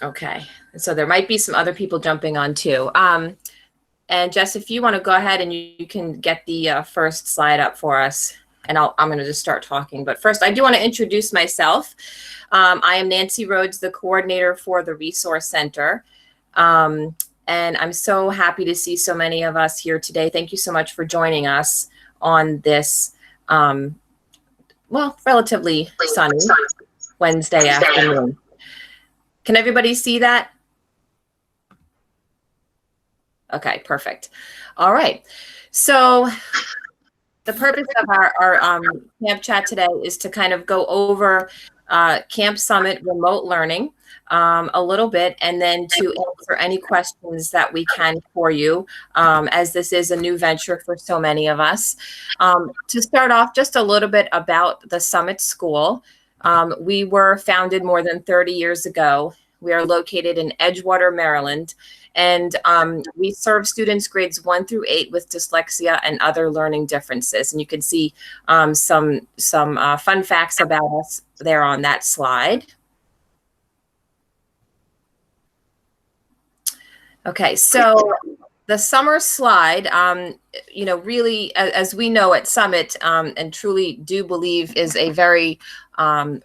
Okay, so there might be some other people jumping on too. And Jess, if you want to go ahead and you can get the first slide up for us, and I'm going to just start talking. But first, I do want to introduce myself. I am Nancy Rhodes, the coordinator for the Resource Center. And I'm so happy to see so many of us here today. Thank you so much for joining us on this, well, relatively sunny Wednesday afternoon. Can everybody see that? Okay, perfect. All right. So the purpose of our camp chat today is to kind of go over Camp Summit remote learning a little bit, and then to answer any questions that we can for you, as this is a new venture for so many of us. To start off, just a little bit about the Summit School. We were founded more than 30 years ago. We are located in Edgewater, Maryland, and we serve students grades 1 through 8 with dyslexia and other learning differences. And you can see some fun facts about us there on that slide. Okay, so the summer slide, you know, really, as we know at Summit, and truly do believe is a very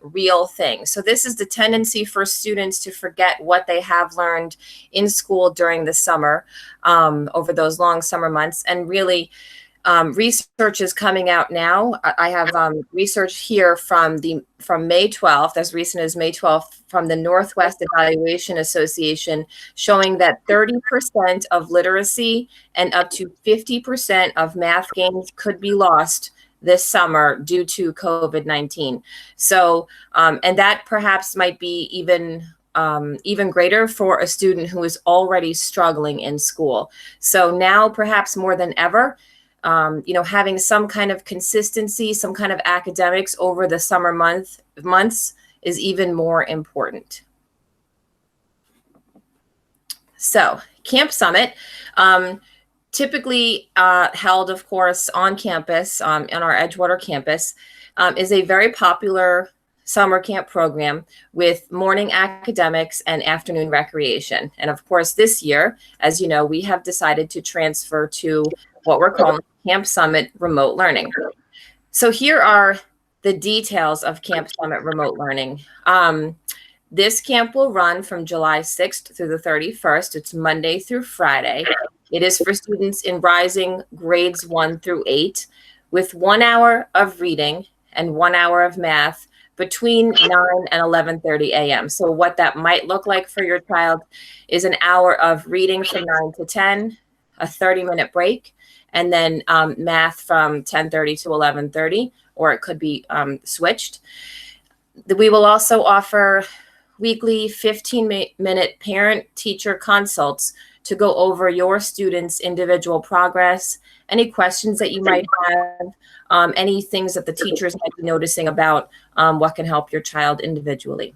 real thing. So this is the tendency for students to forget what they have learned in school during the summer, over those long summer months. And really, research is coming out now. I have research here from May 12th, as recent as May 12th, from the Northwest Evaluation Association, showing that 30% of literacy and up to 50% of math gains could be lost this summer due to COVID-19. So, and that perhaps might be even greater for a student who is already struggling in school. So now, perhaps more than ever, you know, having some kind of consistency, some kind of academics over the summer months is even more important. So Camp Summit, typically held, of course, on campus, on our Edgewater campus, is a very popular summer camp program with morning academics and afternoon recreation. And of course, this year, as you know, we have decided to transfer to what we're calling Camp Summit Remote Learning. So here are the details of Camp Summit Remote Learning. This camp will run from July 6th through the 31st. It's Monday through Friday. It is for students in rising grades 1 through 8, with 1 hour of reading and 1 hour of math between 9 and 11:30 a.m. So what that might look like for your child is an hour of reading from 9 to 10, a 30-minute break, and then math from 10:30 to 11:30, or it could be switched. We will also offer weekly 15-minute parent-teacher consults to go over your students' individual progress, any questions that you might have, any things that the teachers might be noticing about what can help your child individually.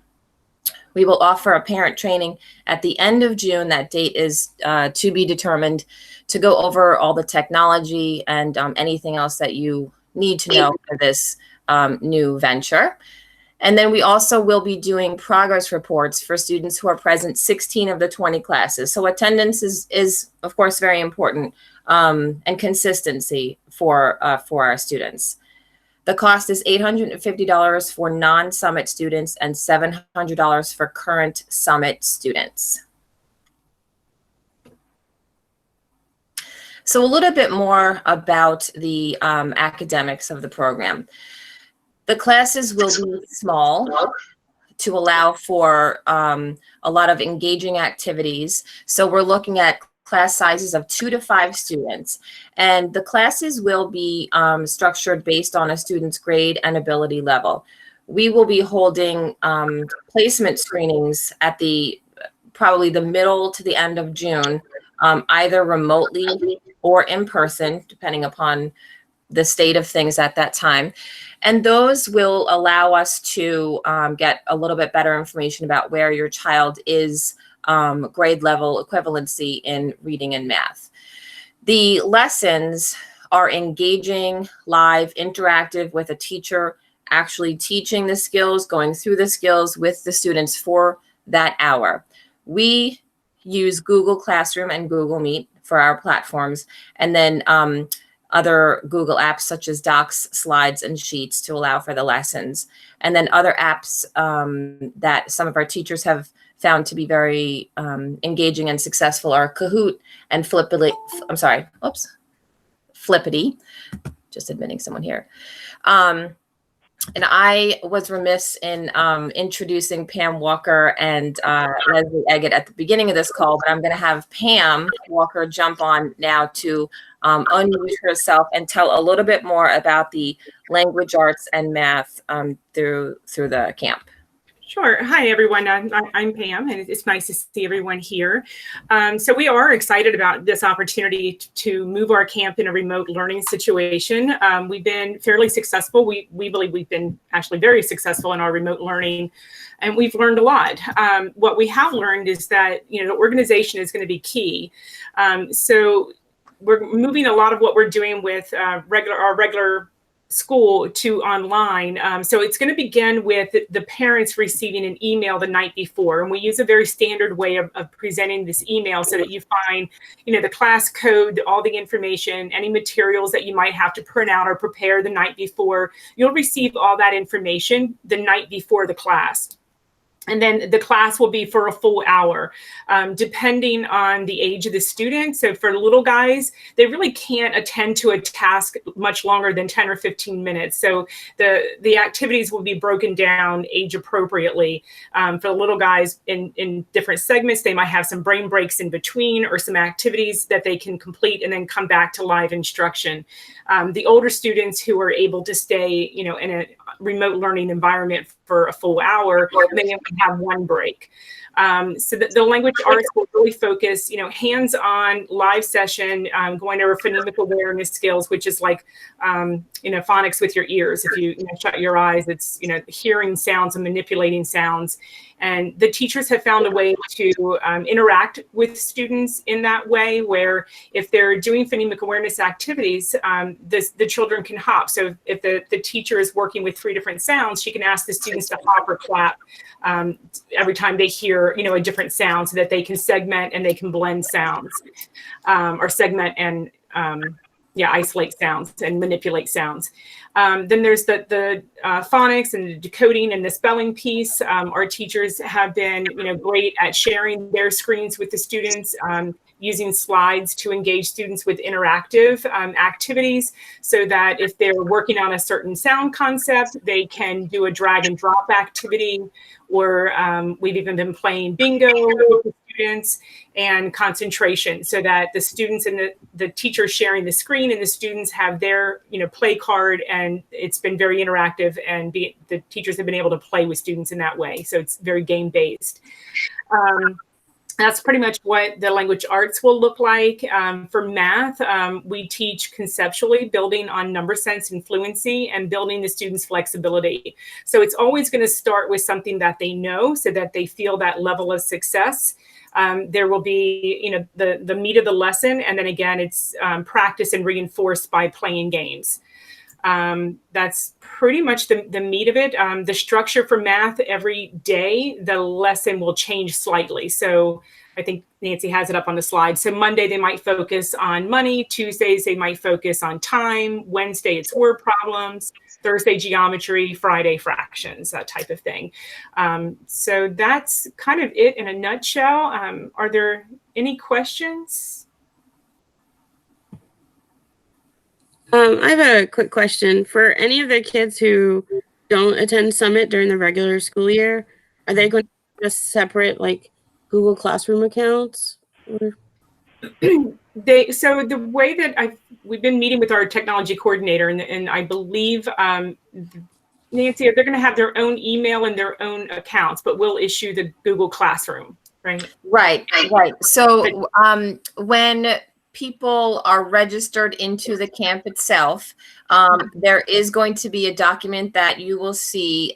We will offer a parent training at the end of June. That date is to be determined, to go over all the technology and anything else that you need to know for this new venture. And then we also will be doing progress reports for students who are present 16 of the 20 classes. So attendance is of course, very important, and consistency for our students. The cost is $850 for non-Summit students and $700 for current Summit students. So a little bit more about the academics of the program. The classes will be small to allow for a lot of engaging activities. So we're looking at class sizes of 2 to 5 students. And the classes will be structured based on a student's grade and ability level. We will be holding placement screenings at probably the middle to the end of June, either remotely or in person, depending upon the state of things at that time. And those will allow us to get a little bit better information about where your child is grade level equivalency in reading and math. The lessons are engaging, live, interactive, with a teacher actually teaching the skills, going through the skills with the students for that hour. We use Google Classroom and Google Meet for our platforms, and then other Google apps such as Docs, Slides, and Sheets to allow for the lessons. And then other apps that some of our teachers have found to be very engaging and successful are Kahoot and Flippity. I'm sorry, oops, Flippity. Just admitting someone here. And I was remiss in introducing Pam Walker and Leslie Eggett at the beginning of this call, but I'm going to have Pam Walker jump on now to unmute herself and tell a little bit more about the language arts and math through the camp. Sure. Hi, everyone. I'm Pam, and it's nice to see everyone here. So we are excited about this opportunity to move our camp in a remote learning situation. We've been fairly successful. We believe we've been actually very successful in our remote learning, and we've learned a lot. What we have learned is that, you know, organization is going to be key. So we're moving a lot of what we're doing with our regular school to online. So it's going to begin with the parents receiving an email the night before. And we use a very standard way of presenting this email so that you find, you know, the class code, all the information, any materials that you might have to print out or prepare the night before. You'll receive all that information the night before the class. And then the class will be for a full hour, depending on the age of the student. So for little guys, they really can't attend to a task much longer than 10 or 15 minutes. So the activities will be broken down age appropriately. For the little guys in different segments, they might have some brain breaks in between or some activities that they can complete and then come back to live instruction. The older students who are able to stay, you know, in a remote learning environment for a full hour, they only have one break. So the language arts will really focus, you know, hands-on live session, going over phonemic awareness skills, which is like, you know, phonics with your ears. If you know, shut your eyes, it's, you know, hearing sounds and manipulating sounds. And the teachers have found a way to interact with students in that way, where if they're doing phonemic awareness activities, the children can hop. So if the teacher is working with 3 different sounds, she can ask the students to hop or clap every time they hear, you know, a different sound, so that they can segment and they can blend sounds, or segment and isolate sounds and manipulate sounds. Then there's the phonics and the decoding and the spelling piece. Our teachers have been, you know, great at sharing their screens with the students, using slides to engage students with interactive activities, so that if they're working on a certain sound concept, they can do a drag and drop activity, or we've even been playing bingo with the students and concentration, so that the students and the teachers sharing the screen and the students have their, you know, play card, and it's been very interactive, and the teachers have been able to play with students in that way. So it's very game based. That's pretty much what the language arts will look like. For math, we teach conceptually, building on number sense and fluency, and building the students' flexibility. So it's always going to start with something that they know, so that they feel that level of success. There will be, you know, the meat of the lesson, and then again, it's practice and reinforced by playing games. That's pretty much the meat of it. The structure for math, every day, the lesson will change slightly. So I think Nancy has it up on the slide. So Monday, they might focus on money. Tuesdays, they might focus on time. Wednesday, it's word problems. Thursday, geometry. Friday, fractions, that type of thing. So that's kind of it in a nutshell. Are there any questions? I have a quick question. For any of the kids who don't attend Summit during the regular school year, are they going to just separate like Google Classroom accounts? Or? So the way that we've been meeting with our technology coordinator, and I believe Nancy, they're going to have their own email and their own accounts, but we'll issue the Google Classroom, right? Right. So when people are registered into the camp itself, there is going to be a document that you will see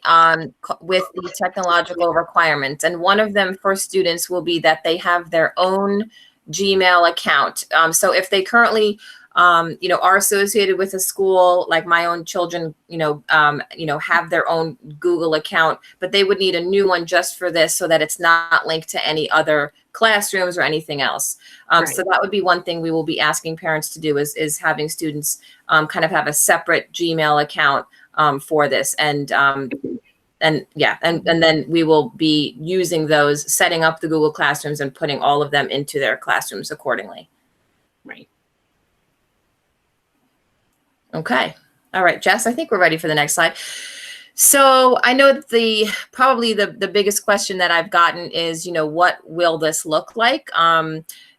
with the technological requirements. And one of them for students will be that they have their own Gmail account. So if they currently are associated with a school. Like my own children, have their own Google account, but they would need a new one just for this so that it's not linked to any other classrooms or anything else. Right. So that would be one thing we will be asking parents to do is having students kind of have a separate Gmail account for this. And then we will be using those, setting up the Google Classrooms and putting all of them into their classrooms accordingly. Right. Okay. All right, Jess, I think we're ready for the next slide. So I know that probably the biggest question that I've gotten is, what will this look like?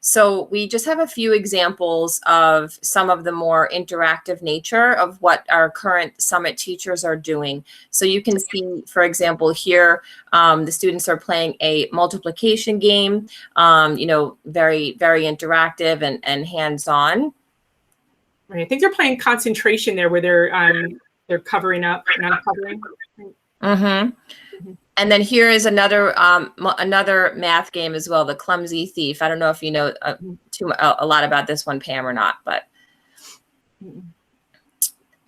So we just have a few examples of some of the more interactive nature of what our current Summit teachers are doing. So you can see, for example, here, the students are playing a multiplication game, very, very interactive and hands-on. Right. I think they're playing concentration there where they're covering up and uncovering. Mm-hmm. And then here is another math game as well, the Clumsy Thief. I don't know if you know a lot about this one, Pam, or not, but.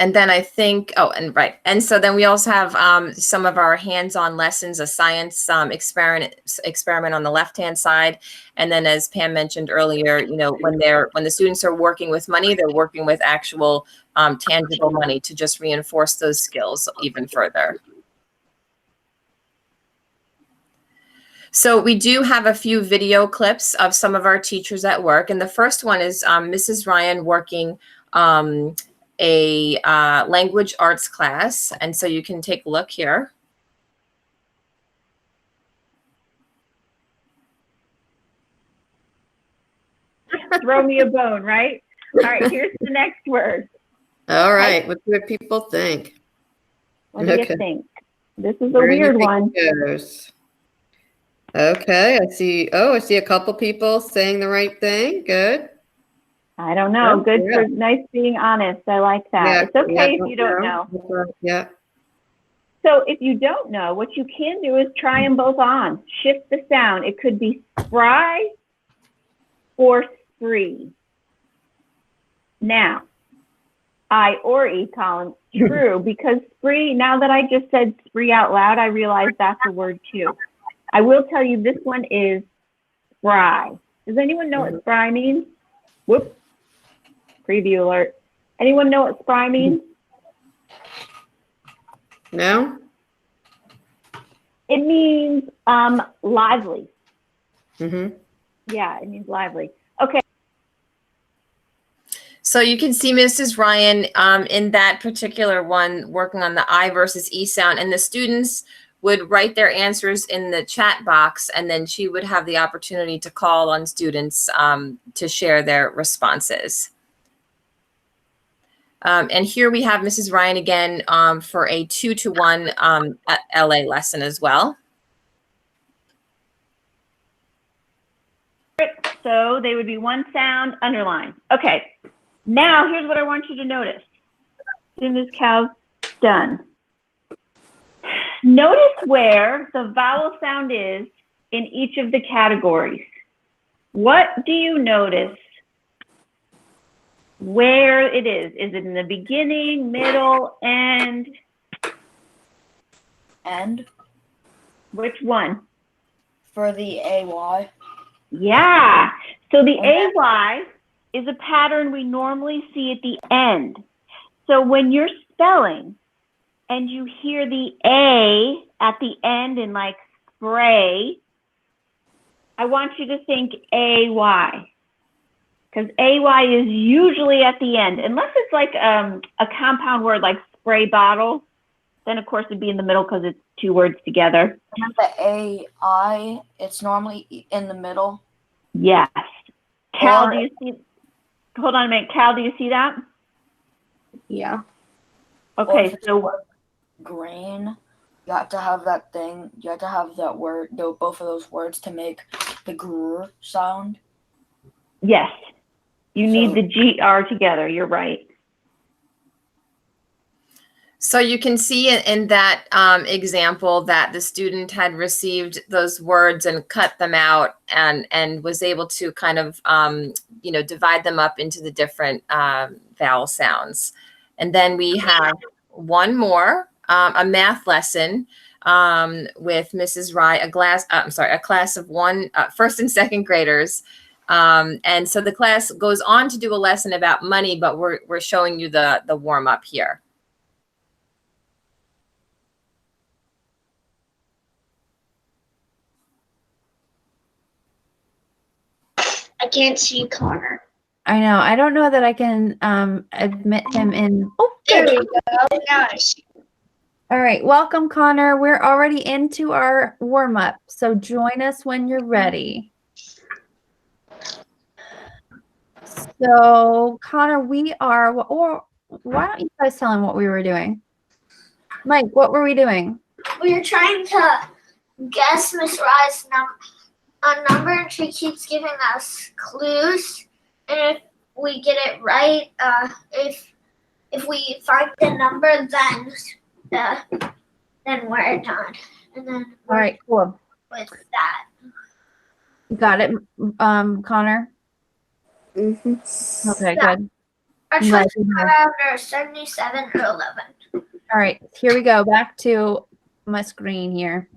And then I think, and so then we also have some of our hands-on lessons, a science experiment on the left-hand side, and then as Pam mentioned earlier, when the students are working with money, they're working with actual tangible money to just reinforce those skills even further. So we do have a few video clips of some of our teachers at work, and the first one is Mrs. Ryan working a language arts class, and so you can take a look here. Throw me a bone, right? All right, here's the next word. All right, what do people think? What do you think? This is a weird one. Okay, I see a couple people saying the right thing. Good. I don't know. Good for nice being honest. I like that. Yeah, it's okay if you don't know. Yeah. So if you don't know, what you can do is try them both on. Shift the sound. It could be spry or spree. Now, I or E, Colin, true, because spree, now that I just said spree out loud, I realize that's a word too. I will tell you this one is spry. Does anyone know what spry means? Whoops. Preview alert. Anyone know what spry means? No. It means lively. Mm-hmm. Yeah, it means lively. Okay. So you can see Mrs. Ryan in that particular one working on the I versus E sound, and the students would write their answers in the chat box, and then she would have the opportunity to call on students to share their responses. And here we have Mrs. Ryan again for a 2-to-1 LA lesson as well. So they would be one sound, underline. Okay, now here's what I want you to notice. As soon as Cal's done. Notice where the vowel sound is in each of the categories. What do you notice where it is? Is it in the beginning, middle, end? End. Which one? For the AY. Yeah. So the AY is a pattern we normally see at the end. So when you're spelling and you hear the A at the end in like spray, I want you to think AY. Because AY is usually at the end, unless it's like a compound word like spray bottle, then of course it'd be in the middle because it's two words together. And the AI, it's normally in the middle. Yes. Cal, do you see? Hold on a minute. Cal, do you see that? Yeah. Okay, so green, you have to have that thing. You have to have that word, both of those words to make the gr sound. Yes. You need the GR together. You're right. So you can see in that example that the student had received those words and cut them out and was able to kind of, divide them up into the different vowel sounds. And then we have one more, a math lesson with Mrs. Rye, a class of first and second graders. And so the class goes on to do a lesson about money, but we're showing you the warm up here. I can't see Connor. I know. I don't know that I can admit him in. Oh, There good. we go. Now I see. All right. Welcome, Connor. We're already into our warm up. So join us when you're ready. So, Connor, or why don't you guys tell him what we were doing? Mike, what were we doing? We were trying to guess Miss Rye's number, and she keeps giving us clues. And if we get it right, if we find the number, then we're done. And then All right, cool. with that. You got it, Connor? Mm-hmm. Okay, Yeah. good. Our Right, choices are either 77 or 11. All right, here we go. Back to my screen here.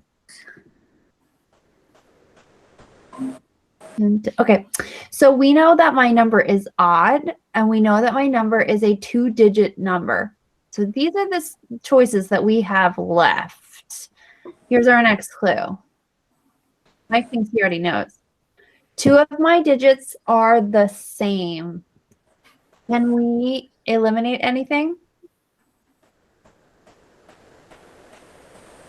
Okay, so we know that my number is odd, and we know that my number is a 2-digit number. So these are the choices that we have left. Here's our next clue. Mike thinks he already knows. 2 of my digits are the same. Can we eliminate anything?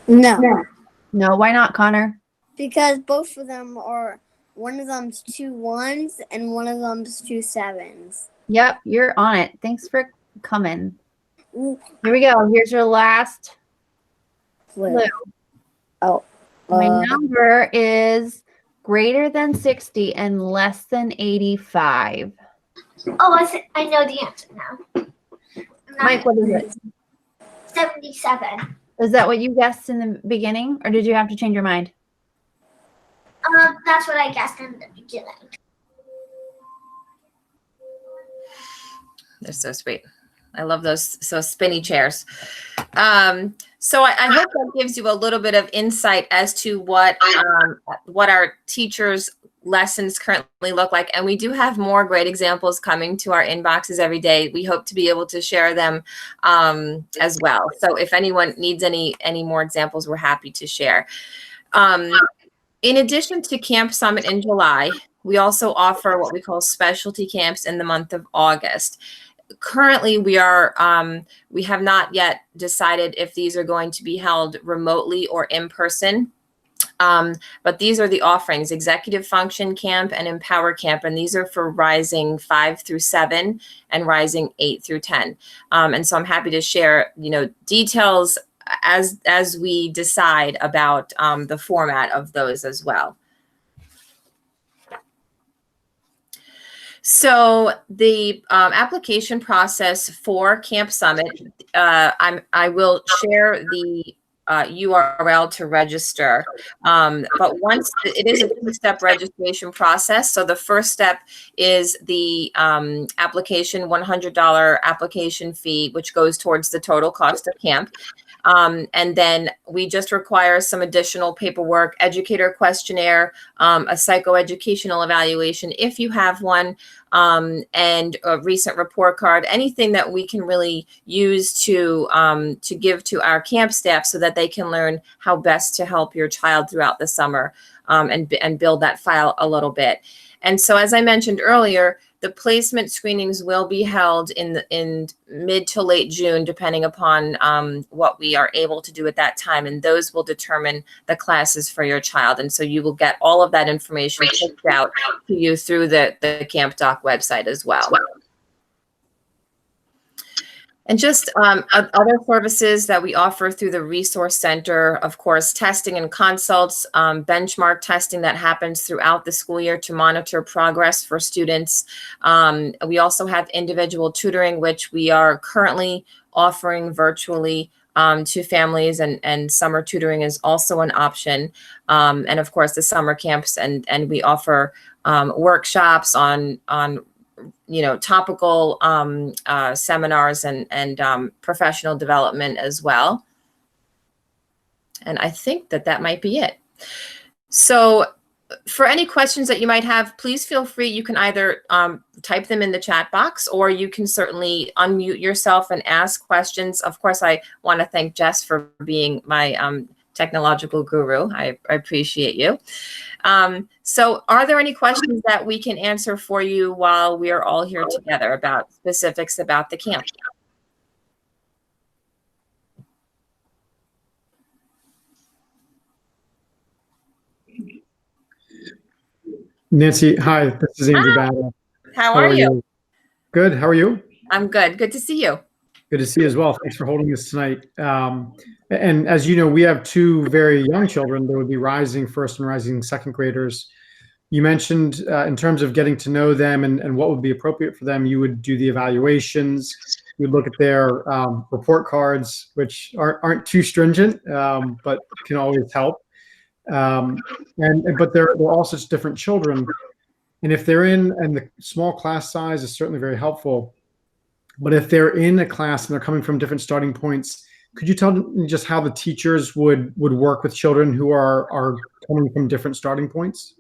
No, No, why not, Connor? because both of them are, one of them's 2 1s and one of them's 2 7s. Yep, you're on it. Thanks for coming. Ooh. Here we go. Here's your last clue. Oh, My number is greater than 60 and less than 85. Oh, I know the answer now. Mike, what is it? 77. Is that what you guessed in the beginning, or did you have to change your mind? That's what I guessed in the beginning. They're so sweet. I love those spinny chairs. So I hope that gives you a little bit of insight as to what our teachers' lessons currently look like. And we do have more great examples coming to our inboxes every day. We hope to be able to share them as well. So if anyone needs any more examples, we're happy to share. In addition to Camp Summit in July, we also offer what we call specialty camps in the month of August. Currently, we have not yet decided if these are going to be held remotely or in person. But these are the offerings: Executive Function Camp and Empower Camp, and these are for Rising 5 through 7 and Rising 8 through 10. And so I'm happy to share, details as we decide about the format of those as well. So the application process for Camp Summit, I will share the URL to register. But once it is a 2-step registration process. So the first step is the application, $100 application fee, which goes towards the total cost of camp. And then we just require some additional paperwork, educator questionnaire, a psychoeducational evaluation if you have one, and a recent report card, anything that we can really use to give to our camp staff so that they can learn how best to help your child throughout the summer, and build that file a little bit. And so, as I mentioned earlier, the placement screenings will be held in mid to late June, depending upon what we are able to do at that time. And those will determine the classes for your child. And so you will get all of that information pushed out to you through the Camp Doc website as well. And just other services that we offer through the Resource Center, of course, testing and consults, benchmark testing that happens throughout the school year to monitor progress for students. We also have individual tutoring, which we are currently offering virtually to families, and summer tutoring is also an option. And of course, the summer camps, and we offer workshops on topical seminars and professional development as well. And I think that might be it. So for any questions that you might have, please feel free. You can either type them in the chat box, or you can certainly unmute yourself and ask questions. Of course, I want to thank Jess for being my technological guru. I appreciate you. So are there any questions that we can answer for you while we are all here together about specifics about the camp? Nancy, hi, this is Andrew Battle. How are you? Good, how are you? I'm good. Good to see you. Good to see you as well. Thanks for holding this tonight. And as you know, we have two very young children that would be rising first and rising second graders. You mentioned in terms of getting to know them and what would be appropriate for them, you would do the evaluations. You would look at their report cards, which aren't too stringent, but can always help. But they're all such different children. And if they're and the small class size is certainly very helpful. But if they're in a class and they're coming from different starting points, could you tell me just how the teachers would work with children who are coming from different starting points?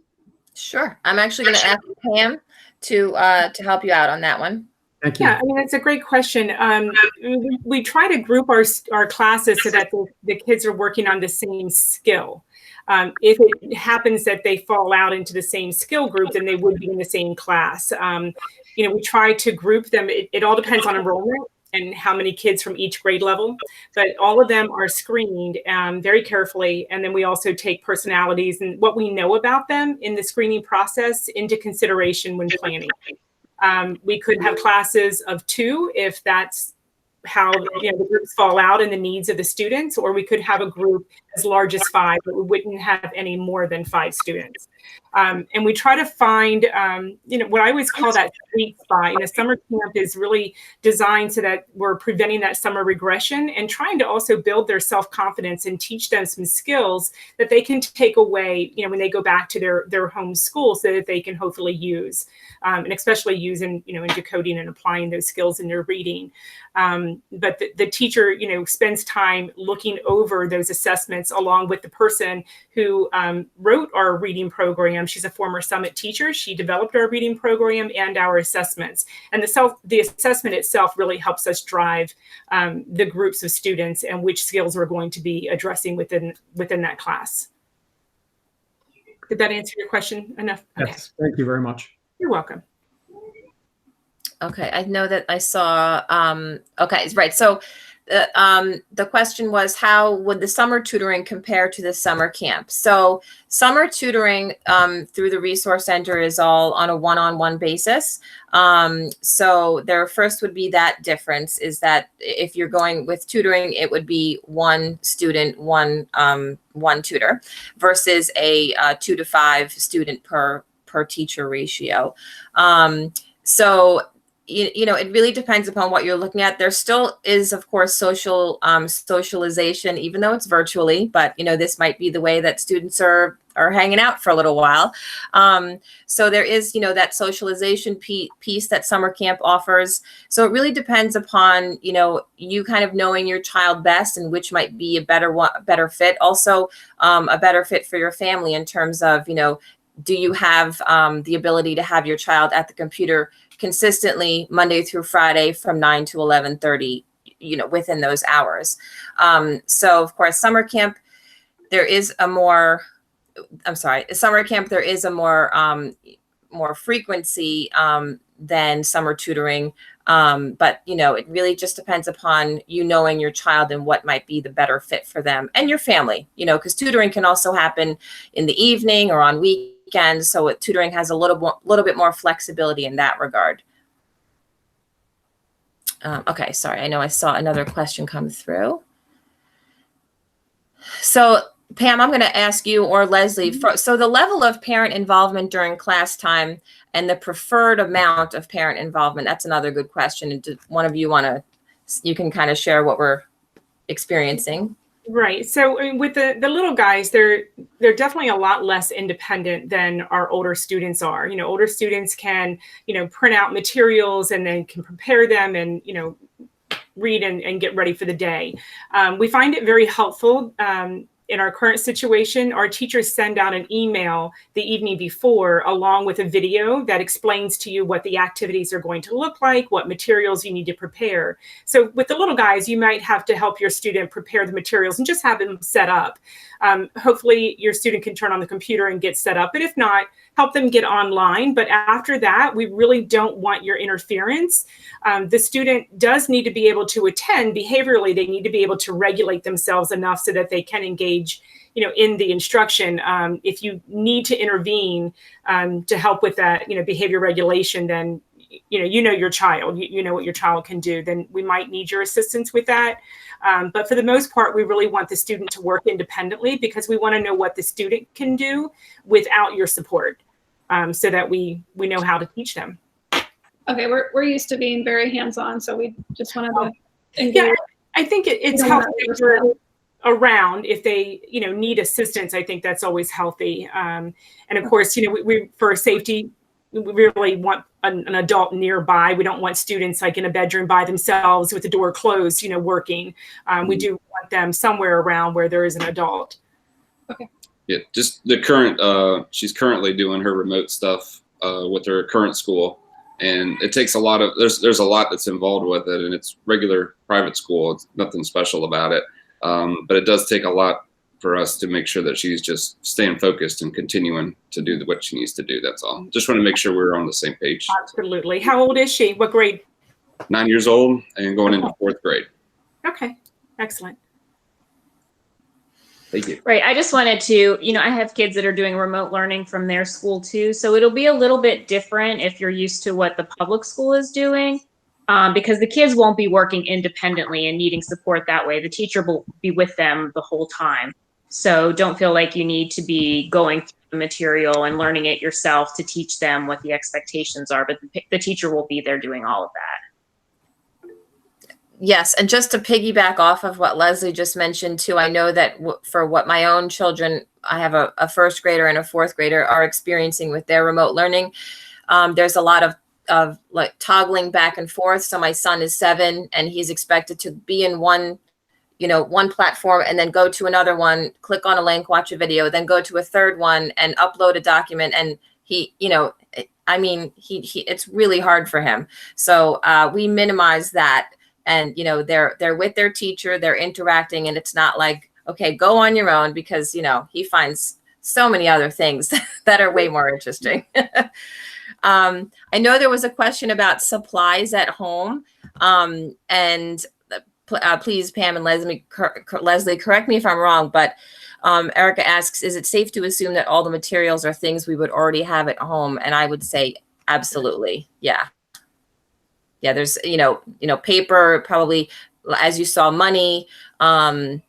Sure. I'm actually going to ask Pam to help you out on that one. Thank you. Yeah, I mean, that's a great question. We try to group our classes so that the kids are working on the same skill. If it happens that they fall out into the same skill group, then they would be in the same class. We try to group them. It all depends on enrollment and how many kids from each grade level, but all of them are screened very carefully. And then we also take personalities and what we know about them in the screening process into consideration when planning. We could have classes of 2 if that's how the groups fall out in the needs of the students, or we could have a group as large as 5, but we wouldn't have any more than 5 students. And we try to find, what I always call that sweet spot. Summer camp is really designed so that we're preventing that summer regression and trying to also build their self-confidence and teach them some skills that they can take away, when they go back to their home school, so that they can hopefully use, and especially use in decoding and applying those skills in their reading. But the teacher, spends time looking over those assessments along with the person who wrote our reading program. She's a former Summit teacher. She developed our reading program and our assessments. And the assessment itself really helps us drive the groups of students and which skills we're going to be addressing within that class. Did that answer your question enough? Yes, thank you very much. You're welcome. Okay, I know that I saw, okay, right. So the question was, how would the summer tutoring compare to the summer camp? So summer tutoring through the Resource Center is all on a one-on-one basis. So there first would be that difference is that if you're going with tutoring, it would be 1 student, one tutor versus a 2 to 5 student per teacher ratio. So it really depends upon what you're looking at. There still is, of course, socialization, even though it's virtually, but, this might be the way that students are hanging out for a little while. So there is, that socialization piece that summer camp offers. So it really depends upon, you kind of knowing your child best and which might be a better fit. Also, a better fit for your family in terms of, do you have the ability to have your child at the computer consistently Monday through Friday from 9 to 11:30, within those hours. So of course, summer camp, there is a more frequency than summer tutoring. But, it really just depends upon knowing your child and what might be the better fit for them and your family, because tutoring can also happen in the evening or on weekends. So tutoring has a little bit more flexibility in that regard. Okay, sorry. I know I saw another question come through. So Pam, I'm going to ask you or Leslie, so the level of parent involvement during class time and the preferred amount of parent involvement, that's another good question. And did one of you you can kind of share what we're experiencing? Right. So I mean, with the little guys, they're definitely a lot less independent than our older students are. You know, older students can, print out materials and then can prepare them and, read and get ready for the day. We find it very helpful. In our current situation, our teachers send out an email the evening before along with a video that explains to you what the activities are going to look like, what materials you need to prepare. So with the little guys, you might have to help your student prepare the materials and just have them set up. Hopefully your student can turn on the computer and get set up, but if not, help them get online. But after that, we really don't want your interference. The student does need to be able to attend behaviorally. They need to be able to regulate themselves enough so that they can engage, in the instruction. If you need to intervene to help with that, behavior regulation, then your child, you know what your child can do, then we might need your assistance with that. But for the most part, we really want the student to work independently because we want to know what the student can do without your support, so that we know how to teach them. Okay, we're used to being very hands-on, so we just wanted to engage. Yeah, I think it's healthy if we're around if they need assistance. I think that's always healthy. And of course, we for safety, we really want an adult nearby. We don't want students like in a bedroom by themselves with the door closed, working. We do want them somewhere around where there is an adult. Okay. Yeah, just the current, she's currently doing her remote stuff with her current school. And it takes a lot of, there's a lot that's involved with it, and it's regular private school. It's nothing special about it. But it does take a lot for us to make sure that she's just staying focused and continuing to do what she needs to do. That's all. Just want to make sure we're on the same page. Absolutely. How old is she? What grade? 9 years old and going into 4th grade. Okay. Excellent. Thank you. Right. I just wanted to, I have kids that are doing remote learning from their school too. So it'll be a little bit different if you're used to what the public school is doing, because the kids won't be working independently and needing support that way. The teacher will be with them the whole time. So don't feel like you need to be going through the material and learning it yourself to teach them what the expectations are, but the teacher will be there doing all of that. Yes, and just to piggyback off of what Leslie just mentioned too, I know that for what my own children, I have a 1st grader and a 4th grader are experiencing with their remote learning. There's a lot of like toggling back and forth. So my son is 7 and he's expected to be in one platform and then go to another one, click on a link, watch a video, then go to a third one and upload a document. And he, it's really hard for him. So we minimize that. And, they're with their teacher, they're interacting, and it's not like, okay, go on your own, because, he finds so many other things that are way more interesting. I know there was a question about supplies at home. And please, Pam and Leslie, correct me if I'm wrong, but Erica asks, is it safe to assume that all the materials are things we would already have at home? And I would say absolutely. Yeah. Yeah, there's, paper, probably, as you saw, money. I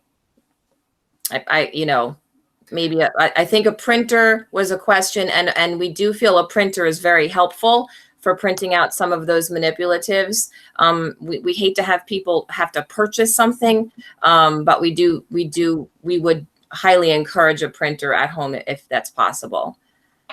think a printer was a question, and we do feel a printer is very helpful for printing out some of those manipulatives. We hate to have people have to purchase something, but we would highly encourage a printer at home if that's possible.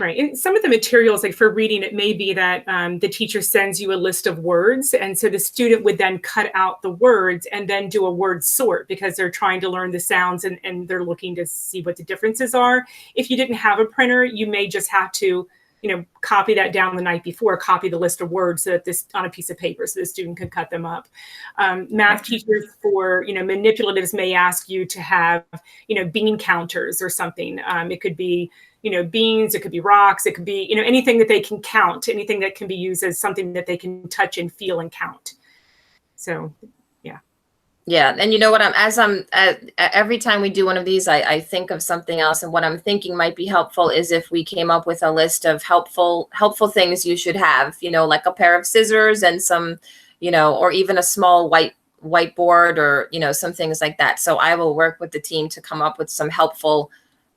Right. And some of the materials, like for reading, it may be that the teacher sends you a list of words. And so the student would then cut out the words and then do a word sort, because they're trying to learn the sounds and they're looking to see what the differences are. If you didn't have a printer, you may just have to, copy that down the night before, copy the list of words so that this on a piece of paper so the student can cut them up. Math teachers for, manipulatives may ask you to have, bean counters or something. It could be, beans, it could be rocks, it could be, anything that they can count, anything that can be used as something that they can touch and feel and count. So, yeah. Yeah. And every time we do one of these, I think of something else. And what I'm thinking might be helpful is if we came up with a list of helpful things you should have, like a pair of scissors and some, or even a small whiteboard or, some things like that. So I will work with the team to come up with some helpful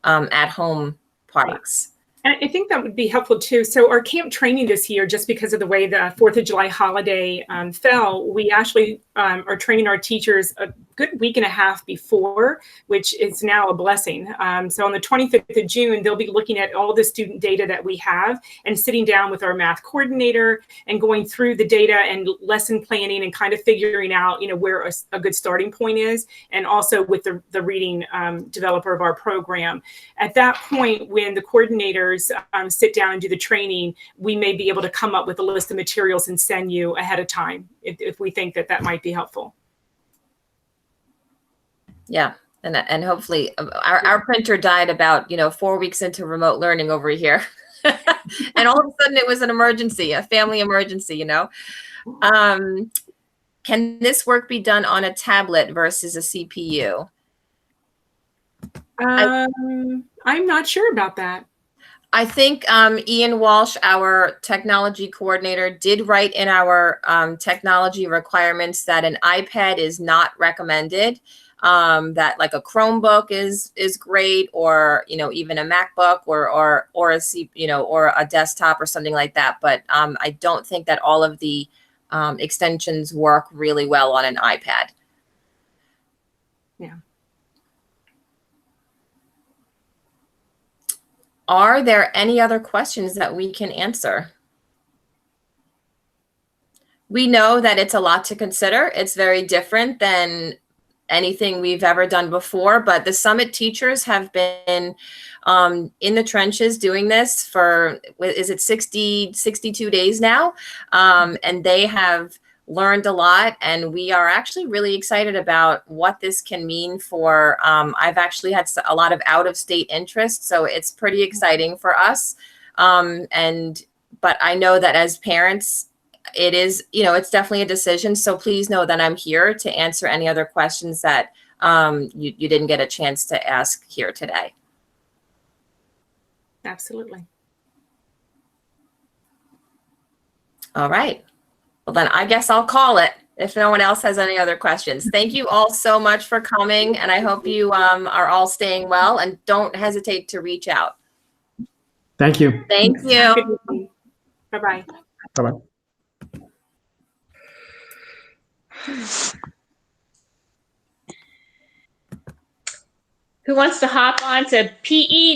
at-home products. And I think that would be helpful too. So our camp training this year, just because of the way the 4th of July holiday fell, we actually are training our teachers a good week and a half before, which is now a blessing. So on the 25th of June, they'll be looking at all the student data that we have and sitting down with our math coordinator and going through the data and lesson planning and kind of figuring out, where a good starting point is, and also with the reading developer of our program. At that point, when the coordinators sit down and do the training, we may be able to come up with a list of materials and send you ahead of time if we think that might be helpful. Yeah. And hopefully our printer died about, 4 weeks into remote learning over here. And all of a sudden it was an emergency, a family emergency, Can this work be done on a tablet versus a CPU? I'm not sure about that. I think Ian Walsh, our technology coordinator, did write in our technology requirements that an iPad is not recommended. That like a Chromebook is great, or even a MacBook or a or a desktop or something like that. But I don't think that all of the extensions work really well on an iPad. Yeah. Are there any other questions that we can answer? We know that it's a lot to consider. It's very different than anything we've ever done before, but the summit teachers have been in the trenches doing this for, is it 62 days now? And they have learned a lot, and we are actually really excited about what this can mean for, I've actually had a lot of out-of-state interest, so it's pretty exciting for us. But I know that as parents, it is, it's definitely a decision. So please know that I'm here to answer any other questions that you didn't get a chance to ask here today. Absolutely. All right. Well, then I guess I'll call it if no one else has any other questions. Thank you all so much for coming, and I hope you are all staying well, and don't hesitate to reach out. Thank you. Thank you. Bye-bye. Bye-bye. Who wants to hop on to PE